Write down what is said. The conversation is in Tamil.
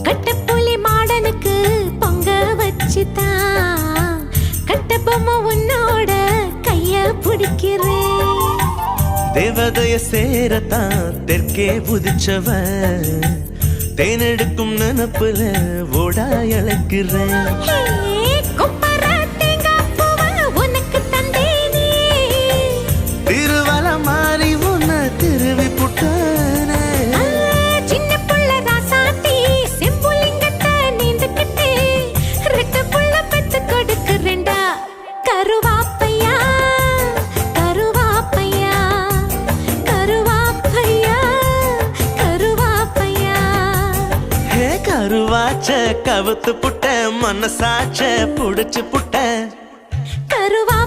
கட்டப்புலி மாடனுக்கு பொங்க வச்சுதான் கட்ட பொம்மை உன்னோட கைய பிடிக்கிறேன். தேவதைய சேரத்தான் தெற்கே புதிச்சவன் தேனெடுக்கும் நினப்புல ஓடா இழக்கிறேன். திருவல மாறி உன்ன திருவி புட்டானே. சின்ன புள்ள ராசாத்தி செம்புலிங்கத்தை நீந்துக்கிட்டு ரெட்ட புள்ள பெத்து கொடுக்குறேன்டா. கருவாப்பையா கருவாப்பையா கருவாப்பையா கருவாப்பையா. ஹே கருவாச்ச கவுத்து புட்ட மனசாச்ச புடிச்சு புட்ட. கருவா